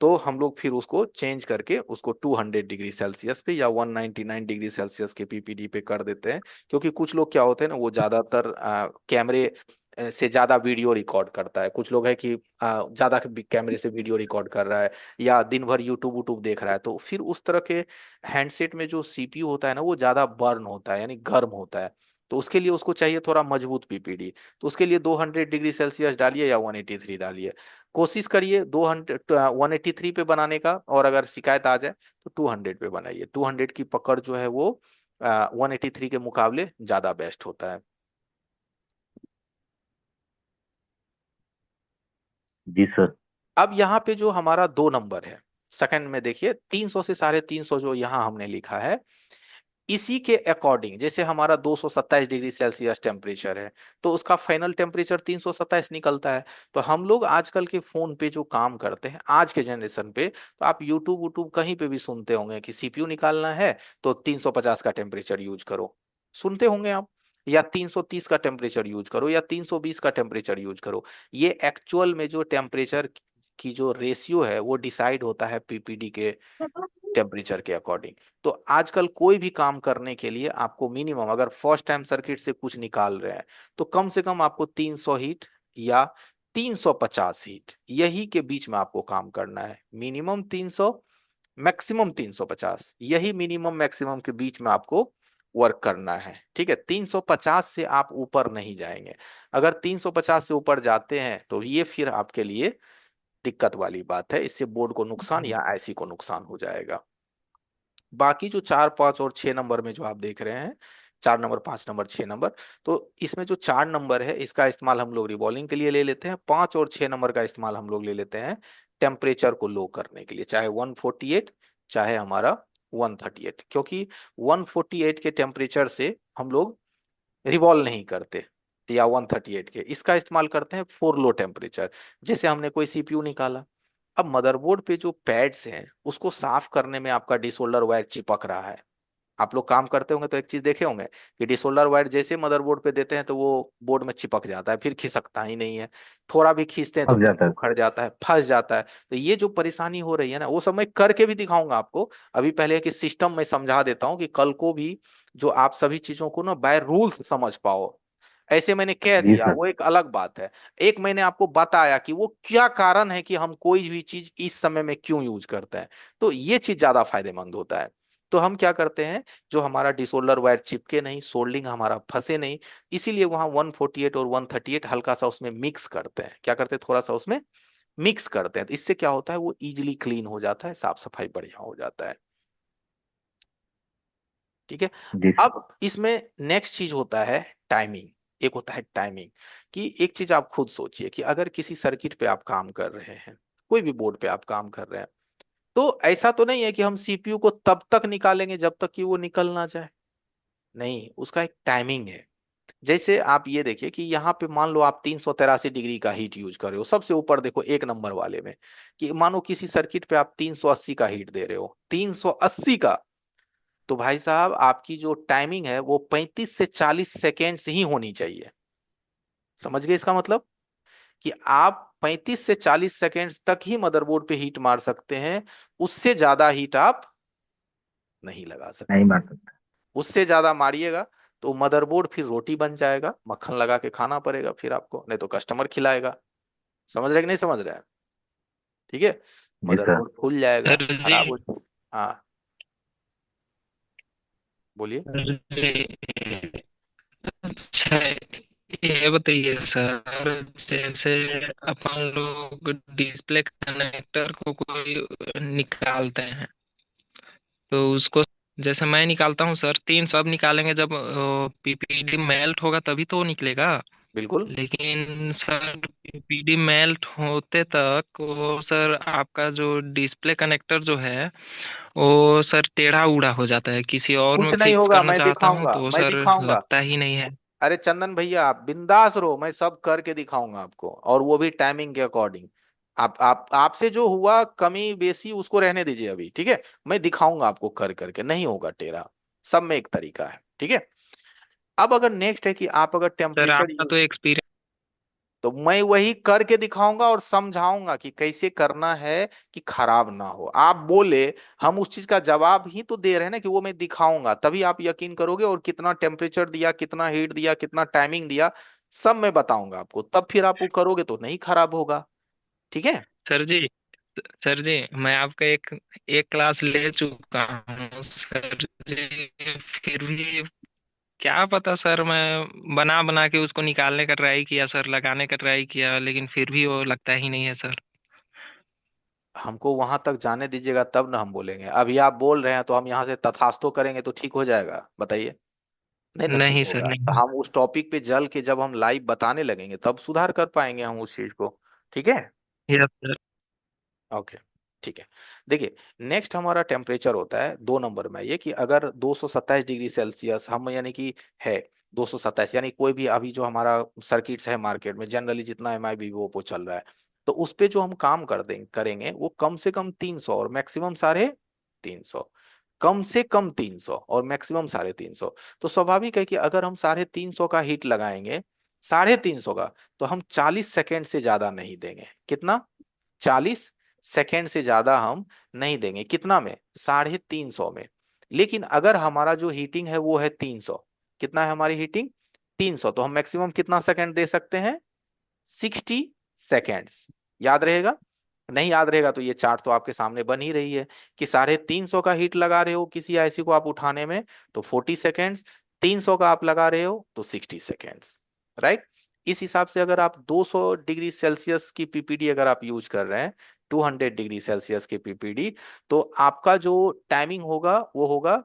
तो हम लोग फिर उसको चेंज करके उसको 200 डिग्री सेल्सियस पे या 199 डिग्री सेल्सियस के पीपीडी पे कर देते हैं। क्योंकि कुछ लोग क्या होते हैं ना, वो ज्यादातर कैमरे से ज्यादा वीडियो रिकॉर्ड करता है। कुछ लोग है कि ज्यादा कैमरे से वीडियो रिकॉर्ड कर रहा है, या दिन भर यूट्यूब वूट्यूब देख रहा है, तो फिर उस तरह के हैंडसेट में जो सीपीयू होता है ना, वो ज्यादा बर्न होता है, यानी गर्म होता है। तो उसके लिए उसको चाहिए थोड़ा मजबूत पीपीडी। तो उसके लिए 200 डिग्री सेल्सियस डालिए या 183 डालिए। कोशिश करिए 183 पे बनाने का, और अगर शिकायत आ जाए तो 200 पे बनाइए। 200 की पकड़ जो है वो 183 के मुकाबले ज्यादा बेस्ट होता है। जी सर। अब यहाँ पे जो हमारा 2 नंबर है, सेकंड में देखिए 300 से 350 जो यहाँ हमने लिखा है, इसी के अकॉर्डिंग जैसे हमारा 227 डिग्री सेल्सियस टेम्परेचर है, तो उसका फाइनल टेम्परेचर 327 निकलता है। तो हम लोग आजकल के फोन पे जो काम करते हैं आज के जनरेशन पे, तो आप यूट्यूब वूट्यूब कहीं पे भी सुनते होंगे कि सीपीयू निकालना है तो 350 का टेम्परेचर यूज करो, सुनते होंगे आप। या 330 का टेम्परेचर यूज करो, या 320 का टेम्परेचर यूज करो। ये एक्चुअल में जो टेम्परेचर की जो रेशियो है वो डिसाइड होता है पीपीडी के टेम्परेचर के अकॉर्डिंग। तो आजकल कोई भी काम करने के लिए आपको मिनिमम, अगर फर्स्ट टाइम सर्किट से कुछ निकाल रहे हैं, तो कम से कम आपको 300 हीट या 350 हीट, यही के बीच में आपको काम करना है। मिनिमम 300, मैक्सिमम 350, यही मिनिमम मैक्सिमम के बीच में आपको वर्क करना है। ठीक है, 350 से आप ऊपर नहीं जाएंगे। अगर 350 से ऊपर जाते हैं तो ये फिर आपके लिए दिक्कत वाली बात है, इससे बोर्ड को नुकसान या आईसी को नुकसान हो जाएगा। बाकी जो 4, 5 और 6 नंबर में जो आप देख रहे हैं, 4 नंबर, 5 नंबर, 6 नंबर, तो इसमें जो 4 नंबर है इसका इस्तेमाल हम लोग रिबॉलिंग के लिए ले लेते हैं। 5 और 6 नंबर का इस्तेमाल हम लोग ले लेते हैं टेम्परेचर को लो करने के लिए, चाहे 148 चाहे हमारा 138। क्योंकि 148 के टेम्परेचर से हम लोग रिवॉल्व नहीं करते, या 138 के इसका इस्तेमाल करते हैं फॉर लो टेम्परेचर। जैसे हमने कोई सीपीयू निकाला, अब मदरबोर्ड पे जो पैड्स हैं उसको साफ करने में आपका डिसोल्डर वायर चिपक रहा है। आप लोग काम करते होंगे तो एक चीज देखे होंगे कि डिसोल्डर वायर जैसे मदरबोर्ड पे देते हैं तो वो बोर्ड में चिपक जाता है, फिर खिसकता ही नहीं है। थोड़ा भी खींचते हैं तो फंस फिर जाता है। उखड़ जाता है, फंस जाता है। तो ये जो परेशानी हो रही है ना, वो सब मैं करके भी दिखाऊंगा आपको। अभी पहले कि सिस्टम में समझा देता हूँ कि कल को भी जो आप सभी चीजों को ना बाय रूल्स समझ पाओ। ऐसे मैंने कह जी दिया सर। वो एक अलग बात है, एक मैंने आपको बताया कि वो क्या कारण है कि हम कोई भी चीज इस समय में क्यों यूज करते हैं, तो ये चीज ज्यादा फायदेमंद होता है। तो हम क्या करते हैं, जो हमारा डिसोल्डर वायर चिपके नहीं, सोल्डिंग हमारा फंसे नहीं, इसीलिए वहां 148 और 138 हल्का सा उसमें मिक्स करते हैं। क्या करते हैं, थोड़ा सा उसमें मिक्स करते हैं। तो इससे क्या होता है, वो इजिली क्लीन हो जाता है, साफ सफाई बढ़िया हो जाता है। ठीक है, जी सर। अब इसमें नेक्स्ट चीज होता है टाइमिंग। एक होता है टाइमिंग, कि एक चीज आप खुद सोचिए कि अगर किसी सर्किट पे आप काम कर रहे हैं, कोई भी बोर्ड पे आप काम कर रहे हैं, तो ऐसा तो नहीं है कि हम सीपीयू को तब तक निकालेंगे जब तक कि वो निकल ना जाए। नहीं, उसका एक टाइमिंग है। जैसे आप ये देखिए कि यहाँ पे मान लो आप 383 डिग्री का हीट यूज कर रहे हो, सबसे ऊपर देखो 1 नंबर वाले में, कि मानो किसी सर्किट पे आप 380 का हीट दे रहे हो, 380 का, तो भाई साहब आपकी जो टाइमिंग है वो 35 से 40 सेकेंड्स ही होनी चाहिए। समझ गए इसका मतलब, कि आप 35 से 40 सेकेंड तक ही मदरबोर्ड पे हीट मार सकते हैं, उससे ज्यादा हीट आप नहीं लगा नहीं सकते। मार सकता। उससे ज्यादा मारिएगा तो मदरबोर्ड फिर रोटी बन जाएगा, मक्खन लगा के खाना पड़ेगा फिर आपको, नहीं तो कस्टमर खिलाएगा। समझ रहे कि नहीं समझ रहे हैं? ठीक है, जी सर। मदरबोर्ड फूल जाएगा, सर जी। खराब हो। हाँ बोलिए। सर जी। अच्छा, ये बताइए सर, जैसे अपन लोग डिस्प्ले कनेक्टर को कोई निकालते हैं तो उसको, जैसे मैं निकालता हूँ सर 300, अब निकालेंगे जब पीपीडी मेल्ट होगा तभी तो वो निकलेगा। बिल्कुल। लेकिन सर पीपीडी मेल्ट होते तक वो सर आपका जो डिस्प्ले कनेक्टर जो है वो सर टेढ़ा उड़ा हो जाता है, किसी और कुछ में नहीं फिक्स होगा, करना मैं चाहता हूँ दिखाऊंगा, तो वो मैं सर दिखाऊंगा। लगता ही नहीं है। अरे चंदन भैया आप बिंदास रहो, मैं सब करके दिखाऊंगा आपको, और वो भी टाइमिंग के अकॉर्डिंग। आप आपसे जो हुआ कमी बेसी उसको रहने दीजिए अभी, ठीक है। मैं दिखाऊंगा आपको कर करके, नहीं होगा टेढ़ा। सब में एक तरीका है, ठीक है। अब अगर नेक्स्ट है कि आप अगर सर टेम्परेचर आपका तो यूज, एक्सपीरियंस। तो मैं वही करके दिखाऊंगा और समझाऊंगा कि कैसे करना है कि खराब ना हो। आप बोले, हम उस चीज का जवाब ही तो दे रहे हैं ना कि वो मैं दिखाऊंगा, तभी आप यकीन करोगे। और कितना टेम्परेचर दिया, कितना हीट दिया, कितना टाइमिंग दिया, सब मैं बताऊंगा आपको, तब फिर आप वो करोगे तो नहीं खराब होगा। ठीक है। सर जी, सर जी, मैं आपका एक एक क्लास ले चुका हूँ सर जी, फिर भी क्या पता सर, मैं बना बना के उसको निकालने का ट्राई किया सर, लगाने का ट्राई किया, लेकिन फिर भी वो लगता ही नहीं है सर। हमको वहां तक जाने दीजिएगा तब ना हम बोलेंगे। अभी आप बोल रहे हैं तो हम यहाँ से तथास्तु करेंगे तो ठीक हो जाएगा, बताइए। नहीं ना ठीक नहीं सर, होगा, तो नहीं। हम उस टॉपिक पे जल के जब हम लाइव बताने लगेंगे तब सुधार कर पाएंगे हम उस चीज को। ठीक है। Yes sir. ओके, ठीक है। देखिए, नेक्स्ट हमारा टेम्परेचर होता है 2 नंबर में, ये कि अगर 227 डिग्री सेल्सियस हम, यानी कि है 227, यानी कोई भी अभी जो हमारा सर्किट्स है मार्केट में जनरली जितना एम आई बी वो चल रहा है, तो उस पे जो हम काम कर देंगे करेंगे वो कम से कम 300 और मैक्सिमम 350। कम से कम 300 और मैक्सिमम 350। तो स्वाभाविक है कि अगर हम 350 का हीट लगाएंगे, 350 का, तो हम 40 सेकेंड से ज्यादा नहीं देंगे। कितना? 40 सेकेंड से ज्यादा हम नहीं देंगे। कितना में? 350 में। लेकिन अगर हमारा जो हीटिंग है वो है 300, कितना है हमारी हीटिंग? 300, तो हम मैक्सिमम कितना सेकंड दे सकते हैं? 60 सेकेंड्स। याद रहेगा? नहीं याद रहेगा तो ये चार्ट तो आपके सामने बन ही रही है कि 350 का हीट लगा रहे हो किसी आईसी को आप उठाने में तो 40 सेकेंड्स, 300 का आप लगा रहे हो तो 60 सेकेंड्स। राइट। इस हिसाब से अगर आप 200 डिग्री सेल्सियस की पीपीडी अगर आप यूज कर रहे हैं, 200 डिग्री सेल्सियस की पीपीडी, तो आपका जो टाइमिंग होगा वो होगा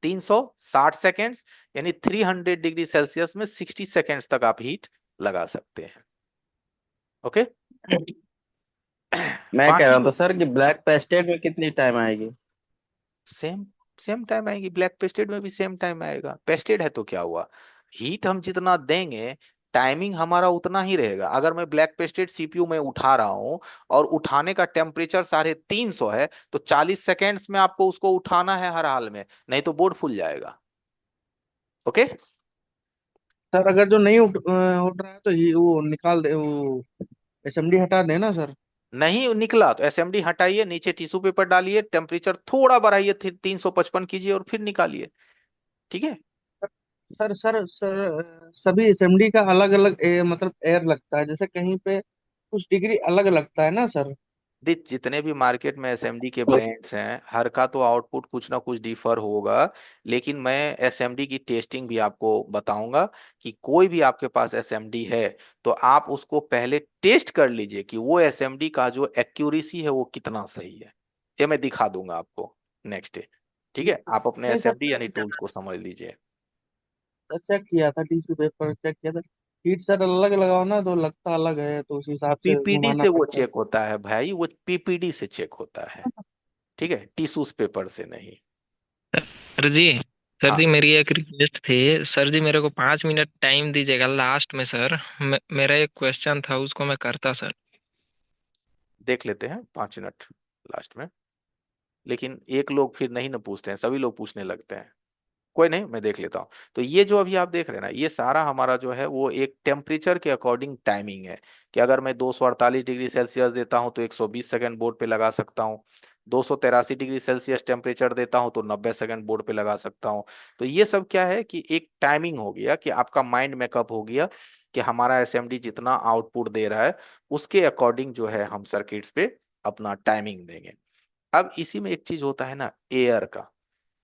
360 सेकेंड्स, यानी 300 डिग्री सेल्सियस में 60 सेकेंड्स तक आप हीट लगा सकते हैं। ओके। मैं कह बाकी रहा था जो सर कि ब्लैक पेस्टेड में कितनी टाइम आएगी? सेम सेम टाइम आएगी, ब्लैक पेस्टेड में भी सेम टाइम आएगा। पेस्टेड है तो क्या हुआ, हीट हम जितना देंगे टाइमिंग हमारा उतना ही रहेगा। अगर मैं ब्लैक पेस्टेड सीपीयू में उठा रहा हूं और उठाने का टेम्परेचर 350 है, तो 40 सेकेंड्स में आपको उसको उठाना है हर हाल में, नहीं तो बोर्ड फूल जाएगा। ओके। सर अगर जो नहीं उठ रहा है तो ये वो निकाल दे, वो एसएमडी हटा देना सर। नहीं निकला तो एसएमडी हटाइए, नीचे टिश्यू पेपर डालिए, टेम्परेचर थोड़ा बढ़ाइए, 355 कीजिए और फिर निकालिए। ठीक है। सर सभी एसएमडी का अलग अलग मतलब एयर लगता है, जैसे कहीं पे कुछ डिग्री अलग लगता है ना सर। जितने भी मार्केट में एसएमडी के ब्रांड्स हैं हर का तो आउटपुट कुछ ना कुछ डिफर होगा। लेकिन मैं एसएमडी की टेस्टिंग भी आपको बताऊंगा कि कोई भी आपके पास एसएमडी है तो आप उसको पहले टेस्ट कर लीजिए कि वो एसएमडी का जो एक्यूरेसी है वो कितना सही है। ये मैं दिखा दूंगा आपको नेक्स्ट डे। ठीक है, आप अपने नहीं सर, एसएमडी यानी टूल्स को समझ लीजिए। चेक किया था, टीसी पेपर चेक किया था। हीट सर अलग लगाओ ना तो लगता अलग है, तो उस हिसाब से पीपीडी घुमाना से वो पड़ता है। चेक होता है भाई, वो पीपीडी से चेक होता है। ठीक है, टिश्यूज पेपर से नहीं। सर जी, सर जी हाँ मेरी एक रिक्वेस्ट थी। सर जी मेरे को 5 मिनट टाइम दीजिएगा लास्ट में सर, मेरा एक क्वेश्चन था उसको मैं करता सर। देख लेते हैं 5 मिनट लास्ट में। लेकिन एक लोग फिर नहीं ना पूछते हैं, सभी लोग पूछने लगते हैं। कोई नहीं, मैं देख लेता हूँ। तो ये जो अभी आप देख रहे हैं ना, ये सारा हमारा जो है वो एक टेम्परेचर के अकॉर्डिंग टाइमिंग है, कि अगर मैं 248 डिग्री सेल्सियस देता हूँ तो 120 सेकंड बोर्ड पे लगा सकता हूँ, 283 डिग्री सेल्सियस टेम्परेचर देता हूँ तो 90 सेकंड बोर्ड पे लगा सकता हूँ। तो ये सब क्या है कि एक टाइमिंग हो गया, कि आपका माइंड मेकअप हो गया कि हमारा एसएमडी जितना आउटपुट दे रहा है उसके अकॉर्डिंग जो है हम सर्किट्स पे अपना टाइमिंग देंगे। अब इसी में एक चीज होता है ना एयर का,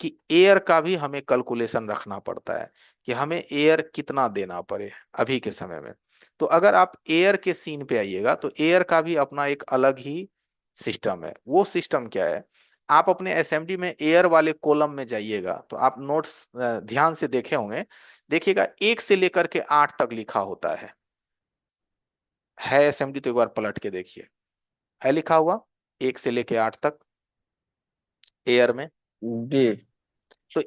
कि एयर का भी हमें कैलकुलेशन रखना पड़ता है, कि हमें एयर कितना देना पड़े अभी के समय में। तो अगर आप एयर के सीन पे आइएगा तो एयर का भी अपना एक अलग ही सिस्टम है। वो सिस्टम क्या है, आप अपने एसएमडी में एयर वाले कॉलम में जाइएगा तो आप नोट्स ध्यान से देखे होंगे, देखिएगा 1 से लेकर के 8 तक लिखा होता है एसएमडी, तो एक बार पलट के देखिए, है लिखा हुआ 1 से लेके 8 तक एयर में। जी। तो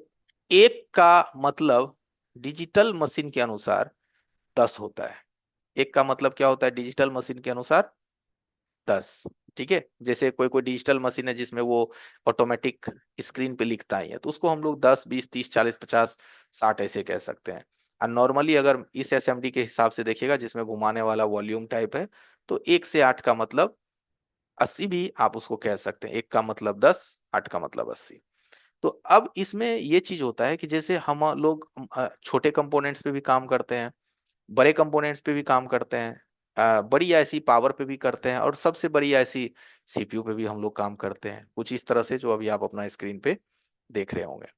एक का मतलब डिजिटल मशीन के अनुसार 10 होता है। एक का मतलब क्या होता है डिजिटल मशीन के अनुसार? 10। ठीक है, जैसे कोई कोई डिजिटल मशीन है जिसमें वो ऑटोमेटिक स्क्रीन पे लिखता ही है, तो उसको हम लोग 10 20 30 40 50 60 ऐसे कह सकते हैं। और नॉर्मली अगर इस एसएमडी के हिसाब से देखिएगा जिसमें घुमाने वाला वॉल्यूम टाइप है, तो 1 से 8 का मतलब 80 भी आप उसको कह सकते हैं। एक का मतलब 10, 8 का मतलब 80। तो अब इसमें ये चीज होता है कि जैसे हम लोग छोटे कंपोनेंट्स पे भी काम करते हैं, बड़े कंपोनेंट्स पे भी काम करते हैं, बड़ी ऐसी पावर पे भी करते हैं, और सबसे बड़ी ऐसी सीपीयू पे भी हम लोग काम करते हैं, कुछ इस तरह से जो अभी आप अपना स्क्रीन पे देख रहे होंगे।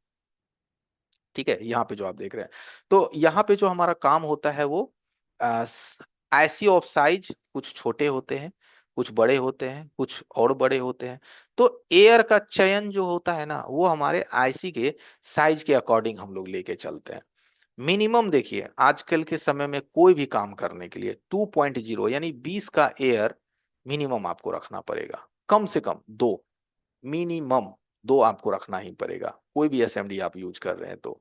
ठीक है, यहाँ पे जो आप देख रहे हैं, तो यहाँ पे जो हमारा काम होता है वो आईसी ऑफ साइज कुछ छोटे होते हैं, कुछ बड़े होते हैं, कुछ और बड़े होते हैं। तो एयर का चयन जो होता है ना वो हमारे आईसी के साइज के अकॉर्डिंग हम लोग लेके चलते हैं। मिनिमम देखिए आजकल के समय में कोई भी काम करने के लिए 2.0 यानी 20 का एयर मिनिमम आपको रखना पड़ेगा, कम से कम दो, मिनिमम दो आपको रखना ही पड़ेगा, कोई भी एसएमडी आप यूज कर रहे हैं तो।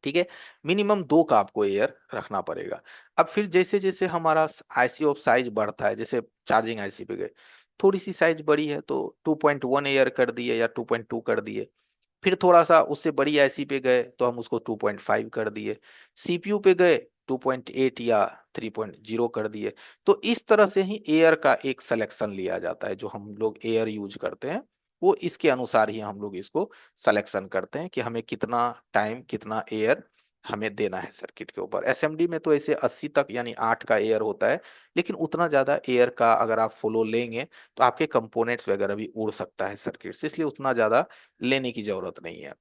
ठीक है, मिनिमम दो का आपको एयर रखना पड़ेगा। अब फिर जैसे जैसे हमारा आईसी ऑफ साइज बढ़ता है, जैसे चार्जिंग आईसी पे गए, थोड़ी सी साइज बड़ी है तो 2.1 एयर कर दिए या 2.2 कर दिए, फिर थोड़ा सा उससे बड़ी आईसी पे गए तो हम उसको 2.5 कर दिए, सीपीयू पे गए 2.8 या 3.0 कर दिए। तो इस तरह से ही एयर का एक सिलेक्शन लिया जाता है, जो हम लोग एयर यूज करते हैं वो इसके अनुसार ही हम लोग इसको सिलेक्शन करते हैं कि हमें कितना टाइम कितना एयर हमें देना है सर्किट के ऊपर। एसएमडी में तो ऐसे 80 तक यानी 8 का एयर होता है, लेकिन उतना ज्यादा एयर का अगर आप फॉलो लेंगे तो आपके कंपोनेंट्स वगैरह भी उड़ सकता है सर्किट से, इसलिए उतना ज्यादा लेने की जरूरत नहीं है।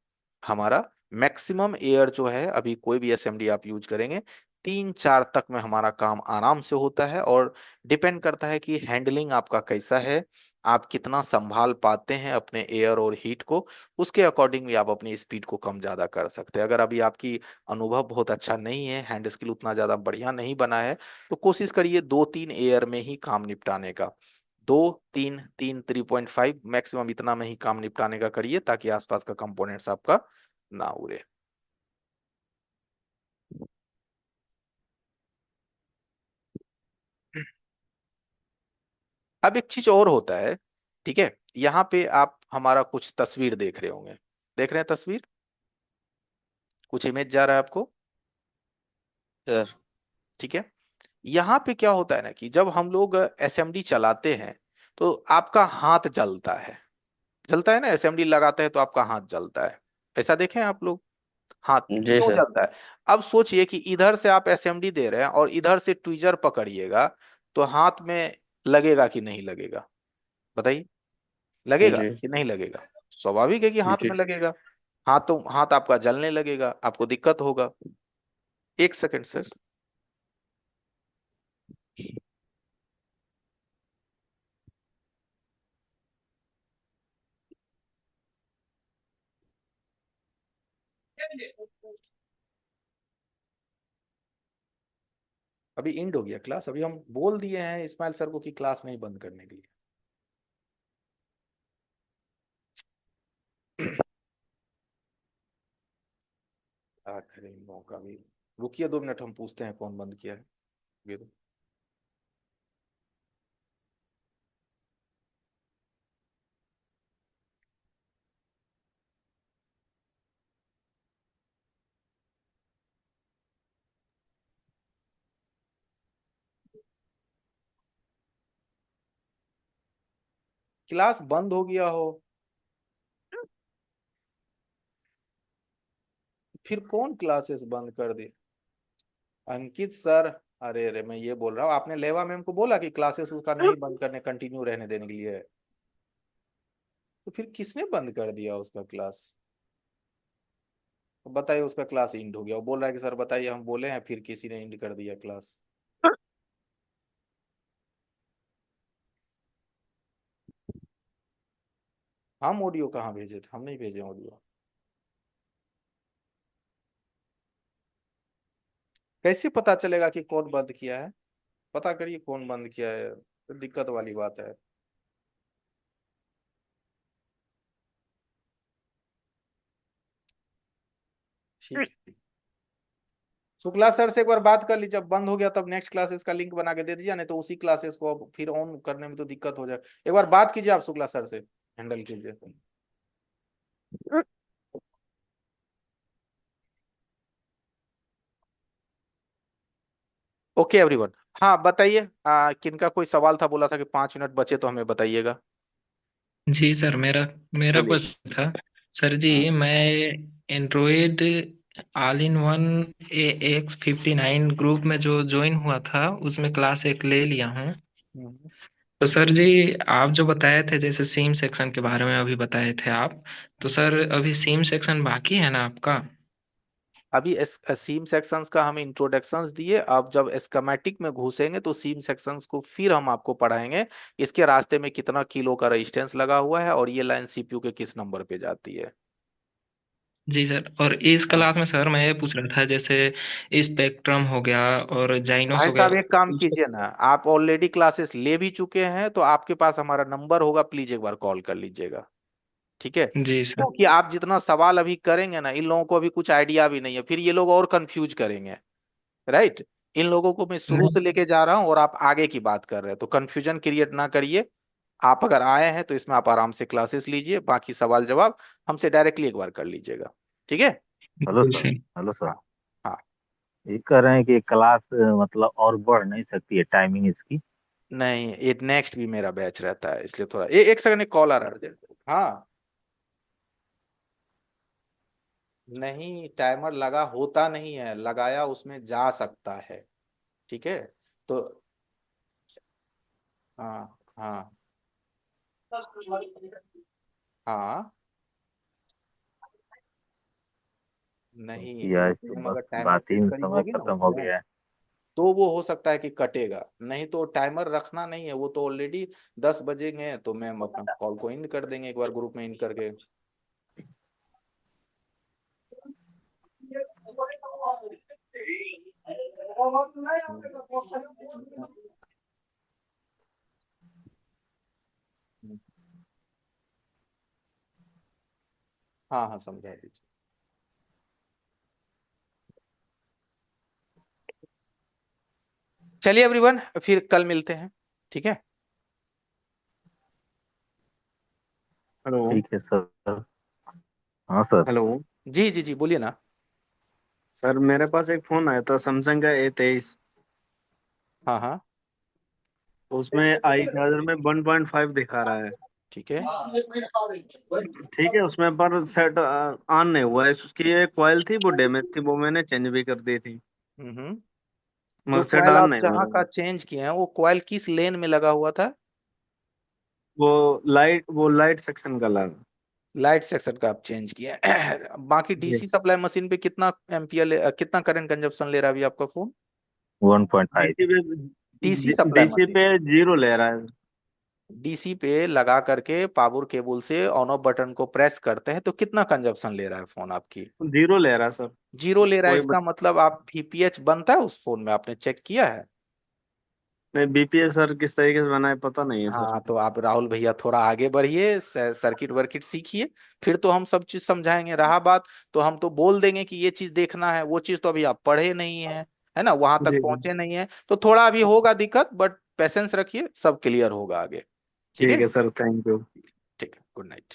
हमारा मैक्सिमम एयर जो है अभी कोई भी एसएमडी आप यूज करेंगे 3 4 तक में हमारा काम आराम से होता है, और डिपेंड करता है कि हैंडलिंग आपका कैसा है, आप कितना संभाल पाते हैं अपने एयर और हीट को, उसके अकॉर्डिंग भी आप अपनी स्पीड को कम ज्यादा कर सकते हैं। अगर अभी आपकी अनुभव बहुत अच्छा नहीं है, हैंड स्किल उतना ज्यादा बढ़िया नहीं बना है, तो कोशिश करिए 2 3 एयर में ही काम निपटाने का। 2 3 3 3.5 मैक्सिमम इतना में ही काम निपटाने का करिए, ताकि आसपास का कंपोनेंट्स आपका ना उड़े। अब एक चीज और होता है, ठीक है, यहाँ पे आप हमारा कुछ तस्वीर देख रहे होंगे, देख रहे हैं तस्वीर, कुछ इमेज जा रहा है आपको? सर। ठीक है, यहाँ पे क्या होता है ना कि जब हम लोग एसएमडी चलाते हैं तो आपका हाथ जलता है, जलता है ना, एसएमडी लगाते हैं तो आपका हाथ जलता है, ऐसा देखें आप लोग? हाथ जी क्यों सर। जलता है? अब सोचिए कि इधर से आप एसएमडी दे रहे हैं और इधर से ट्विजर पकड़िएगा, तो हाथ में लगेगा कि नहीं लगेगा? बताइए, लगेगा जी। कि नहीं लगेगा? स्वाभाविक है कि हाथ जी। में लगेगा, हाथ आपका जलने लगेगा, आपको दिक्कत होगा। एक सेकंड सर। अभी एंड हो गया क्लास, अभी हम बोल दिए हैं इस्माइल सर को कि क्लास नहीं बंद करने के लिए। आखिरी मौका भी, रुकिए 2 मिनट, हम पूछते हैं कौन बंद किया है। ये दो। क्लास बंद हो गया हो, फिर कौन क्लासेस बंद कर दे? अंकित सर, अरे अरे मैं ये बोल रहा हूँ, आपने लेवा मैम को बोला कि क्लासेस उसका नहीं बंद करने, कंटिन्यू रहने देने के लिए है? तो फिर किसने बंद कर दिया उसका क्लास? तो बताइए, उसका क्लास इंड हो गया, वो बोल रहा है कि सर बताइए हम बोले हैं, फिर किसी ने इंड कर दिया क्लास। हम ऑडियो कहाँ भेजे थे? हम नहीं भेजे ऑडियो। कैसे पता चलेगा कि कौन बंद किया है? पता करिए कौन बंद किया है, तो दिक्कत वाली बात है। ठीक है, शुक्ला सर से एक बार बात कर लीजिए, जब बंद हो गया तब नेक्स्ट क्लासेस का लिंक बना के दे दीजिए, नहीं तो उसी क्लासेस को अब फिर ऑन करने में तो दिक्कत हो जाए। एक बार बात कीजिए आप शुक्ला सर से, हैंडल कीजिए। Okay everyone. हाँ बताइए, किनका कोई सवाल था? बोला था कि 5 मिनट बचे तो हमें बताइएगा। जी सर, मेरा मेरा बोलिए। क्वेश्चन था। सर जी, हाँ। मैं Android all in one AX59 group में जो ज्वाइन हुआ था, उसमें क्लास एक ले लिया हूँ। हम्म। तो सर जी, आप जो बताए थे, जैसे सीम सेक्शन के बारे में अभी बताए थे आप, तो सर अभी सीम सेक्शन बाकी है ना आपका? अभी सीम सेक्शंस का हमें इंट्रोडक्शंस दिए, अब जब स्कीमेटिक में घुसेंगे तो सीम सेक्शंस को फिर हम आपको पढ़ाएंगे। इसके रास्ते में कितना किलो का रेजिस्टेंस लगा हुआ है और ये लाइन सीपीयू के किस नंबर पे जाती है। जी सर, और इस हाँ क्लास में सर मैं ये पूछ रहा था, जैसे स्पेक्ट्रम हो गया और जाइनोस भाई हो गया। साहब, एक काम कीजिए ना, आप ऑलरेडी क्लासेस ले भी चुके हैं तो आपके पास हमारा नंबर होगा, प्लीज एक बार कॉल कर लीजिएगा। ठीक है, जी सर। क्योंकि आप जितना सवाल अभी करेंगे ना, इन लोगों को अभी कुछ आइडिया भी नहीं है, फिर ये लोग और कंफ्यूज करेंगे। राइट, इन लोगों को मैं शुरू से नहीं। लेके जा रहा हूँ और आप आगे की बात कर रहे हैं, तो कंफ्यूजन क्रिएट ना करिए। आप अगर आए हैं तो इसमें आप आराम से क्लासेस लीजिए, बाकी सवाल जवाब हमसे डायरेक्टली एक बार कर लीजिएगा। ठीक है। हेलो जी सर। सर। Hello sir. हाँ। हाँ। ये कह रहे हैं कि क्लास मतलब और बढ़ नहीं सकती है टाइमिंग इसकी? नहीं, ये नेक्स्ट भी मेरा बैच रहता है, इसलिए थोड़ा एक सेकंड, एक कॉल आ रहा है urgent। हाँ। नहीं, टाइमर लगा होता नहीं है, लगाया उसमें जा सकता है। ठीक है। तो हाँ हाँ हाँ। नहीं, या इससे तुम बस अगर टाइमर बात सेट ही करी समय होगी ना खत्म हो उसमें, गया है। तो वो हो सकता है कि कटेगा, नहीं तो टाइमर रखना नहीं है, वो तो ऑलरेडी 10 बजेंगे तो मैम अपना कॉल को इन कर देंगे एक बार ग्रुप में इन करके। हाँ हाँ, समझा दीजिए। चलिए एवरीवन, फिर कल मिलते हैं। ठीक है। हेलो। ठीक है सर। हाँ सर। हेलो। जी जी जी, बोलिए ना। सर मेरे पास एक फोन आया था, सैमसंग का A23। हाँ हाँ। उसमें आई चार्जर में 1.5 दिखा रहा है। ठीक है। ठीक है, उसमें पर सेट ऑन नहीं हुआ है। उसकी एक कॉइल थी वो डैमेज थी, वो मैंने चेंज भी कर दी थी, जो मगर सेट कॉइल ऑन आप नहीं हो जहाँ रहा का है। चेंज किए हैं, वो कॉइल किस लेन में लगा हुआ था? वो लाइट सेक्शन का लगा। लाइट सेक्शन का आप चेंज किए हैं। बाकी जी। डीसी सप्लाई मशीन पे कितना एम्पियर, कितना करंट कंजप्शन ले रहा है अभी आपका फोन? 1.5। डीसी डीसी पे सप्लाई डीसी मशीन, पे 0 ले रहा है। डीसी पे लगा करके पावर केबल से ऑन ऑफ बटन को प्रेस करते हैं तो कितना कंजप्शन ले रहा है फोन आपकी? 0 ले रहा है सर। जीरो ले रहा है, कोई इसका मतलब आप वीपीएच बनता है उस फोन में, आपने चेक किया है? नहीं, बीपीएस सर किस तरीके से बनाए पता नहीं है सर। हाँ, तो आप राहुल भैया थोड़ा आगे बढ़िए, सर्किट वर्किट सीखिए, फिर तो हम सब चीज समझाएंगे। रहा बात, तो हम तो बोल देंगे कि ये चीज देखना है, वो चीज तो अभी आप पढ़े नहीं है, है ना, वहां तक जी जी। पहुंचे नहीं है, तो थोड़ा अभी होगा दिक्कत, बट पेशेंस रखिए, सब क्लियर होगा आगे। ठीक ठीक है। है सर, थैंक यू। ठीक है, गुड नाइट।